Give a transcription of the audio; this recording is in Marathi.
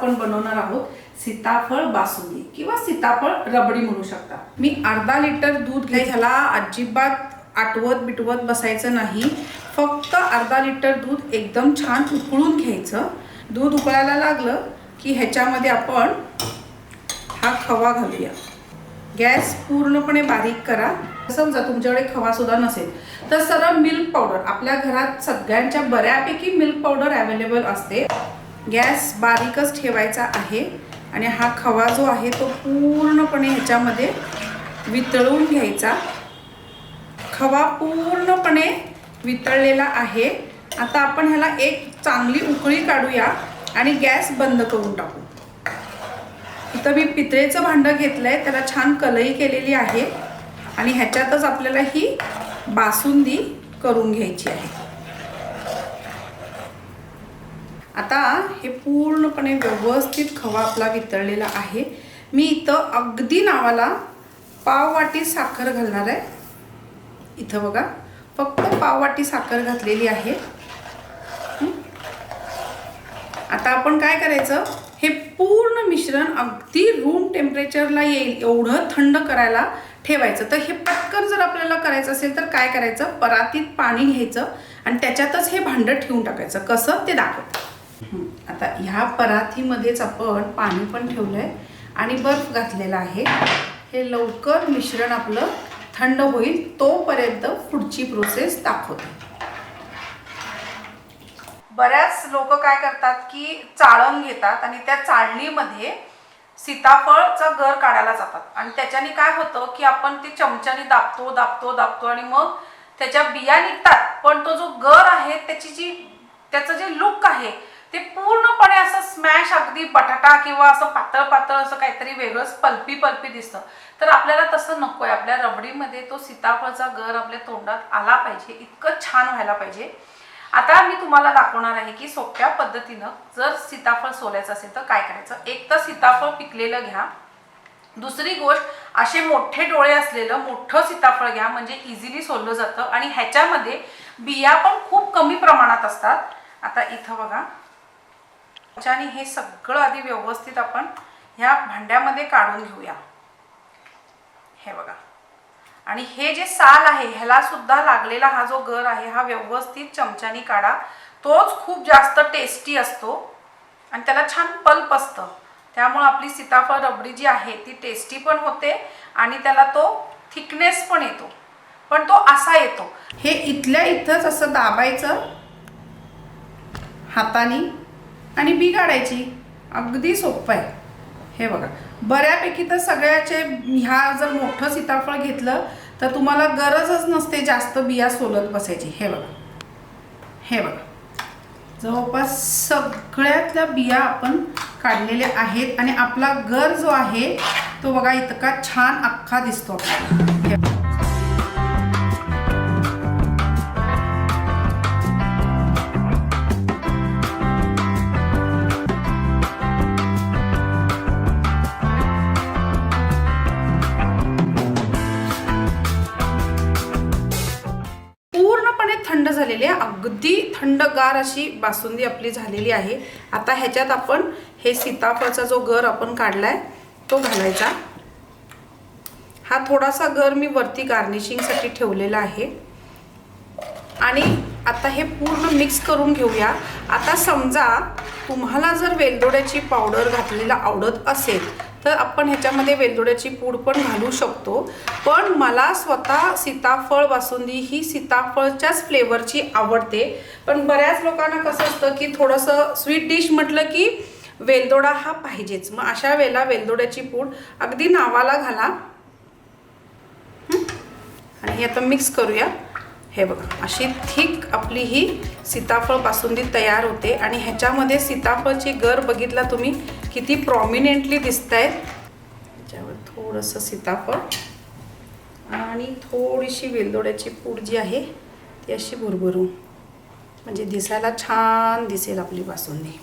आपण बनवणार आहोत सीताफळ बासुंदी किंवा सीताफळ रबडी म्हणू शकता। मी अर्धा लिटर दूध घ्यायचं, ह्याला अजिबात आटवत बिटवत बसायचं नाही। फक्त अर्धा लिटर दूध एकदम छान उकळून घ्यायचं। दूध उकळायला लागलं की ह्याच्यामध्ये आपण हा खवा घालूया। गॅस पूर्णपणे बारीक करा। समजा तुमच्याकडे खवा सुद्धा नसेल तर सरळ मिल्क पावडर, आपल्या घरात सगळ्यांच्या बऱ्यापैकी मिल्क पावडर अवेलेबल असते। गॅस बारीकच ठेवायचा आहे आणि हा खवा जो आहे तो पूर्णपणे ह्याच्यामध्ये वितळून घ्यायचा। खवा पूर्णपणे वितळलेला आहे। आता आपण ह्याला एक चांगली उकळी काढूया आणि गॅस बंद करून टाकू। इथं मी पितळेचं भांडं घेतलंय, त्याला छान कलई केलेली आहे आणि ह्याच्यातच आपल्याला ही बासुंदी करून घ्यायची आहे। आता हे पूर्णपणे व्यवस्थित खवा आपला वितळलेला आहे। मी इथं अगदी नावाला पाव वाटी साखर घालणार आहे। इथं बघा, फक्त पाव वाटी साखर घातलेली आहे। आता आपण काय करायचं, हे पूर्ण मिश्रण अगदी रूम टेम्परेचरला येईल एवढं थंड करायला ठेवायचं। तर हे पटकन जर आपल्याला करायचं असेल तर काय करायचं, परातीत पाणी घ्यायचं आणि त्याच्यातच हे भांडं ठेवून टाकायचं। कसं ते दाखवते। आता ह्या परातीमध्येच आपण पाणी पण ठेवलंय आणि बर्फ घातलेला आहे। हे लवकर मिश्रण आपलं थंड होईल तोपर्यंत पुढची प्रोसेस दाखवते। बऱ्याच लोक काय करतात की चाळण घेतात आणि त्या चाळणीमध्ये सीताफळचा गर काढायला जातात आणि त्याच्याने काय होतं की आपण ते चमच्याने दाबतो दाबतो दाबतो आणि मग त्याच्या बिया निघतात, पण तो जो गर आहे त्याचं जे लुक आहे ते पूर्णपणे असं स्मॅश, अगदी बटाटा किंवा असं पातळ पातळ असं काहीतरी वेगळंच पल्पी पल्पी दिसतं। तर आपल्याला तसं नकोय। आपल्या रबडीमध्ये तो सीताफळचा गर आपल्या तोंडात आला पाहिजे, इतकं छान व्हायला पाहिजे। आता मी तुम्हाला दाखवणार आहे की सोप्या पद्धतीनं जर सीताफळ सोलायचं असेल तर काय करायचं। एक तर सीताफळ पिकलेलं घ्या। दुसरी गोष्ट, असे मोठे डोळे असलेलं मोठं सीताफळ घ्या, म्हणजे इझिली सोललं जातं आणि ह्याच्यामध्ये बिया पण खूप कमी प्रमाणात असतात। आता इथं बघा, आणि हे सगळं आधी व्यवस्थित आपण ह्या भांड्यामध्ये काढून घेऊया। हे बघा, आणि हे जे साल आहे ह्याला सुद्धा लागलेला हा जो गर आहे हा व्यवस्थित चमच्याने काढा। तोच खूप जास्त टेस्टी असतो आणि त्याला छान पल्प असतं। त्यामुळे आपली सीताफळ रबडी जी आहे ती टेस्टी पण होते आणि त्याला तो थिकनेस पण येतो, पण तो असा येतो। हे इथल्या इथंच असं दाबायचं हाताने आणि बी काढायची। अगदी सोपं आहे। हे बघा, बऱ्यापैकी तर सगळ्याचे ह्या जर मोठं सीताफळ घेतलं तर तुम्हाला गरजच नसते जास्त बिया सोलत बसायची। हे बघा, हे बघा, जवळपास सगळ्यातल्या बिया आपण काढलेल्या आहेत आणि आपला गर जो आहे तो बघा इतका छान अख्खा दिसतो आपल्याला। थंड झालेली आहे, अगदी थंडगार अशी बासुंदी आपली झालेली आहे। आता ह्याच्यात आपण हे सीताफळचा जो गर आपण काढलाय तो घालायचा। हा थोडासा गर मी वरती गार्निशिंगसाठी ठेवलेला आहे आणि आता हे पूर्ण मिक्स करून घेऊया। आता समजा तुम्हाला जर वेलदोड्याची पावडर घातलेला आवडत असेल तर आपण ह्याच्यामध्ये वेलदोड्याची पूड पण घालू शकतो, पण मला स्वतः सीताफळ बासुंदी ही सीताफळच्याच फ्लेवरची आवडते। पण बऱ्याच लोकांना कसं असतं की थोडंसं स्वीट डिश म्हटलं की वेलदोडा हा पाहिजेच। मग अशा वेळेला वेलदोड्याची पूड अगदी नावाला घाला आणि हे आता मिक्स करूया। हे बघा, अशी थिक आपली ही सीताफळ बासुंदी तयार होते आणि ह्याच्यामध्ये सीताफळची गर बघितला तुम्ही किती प्रॉमिनेंटली दिसतायत। त्याच्यावर थोडंसं सीताफळ आणि थोडीशी वेलदोड्याची पूड जी आहे ती अशी भुरभरून, म्हणजे दिसायला छान दिसेल आपली बासुंदी।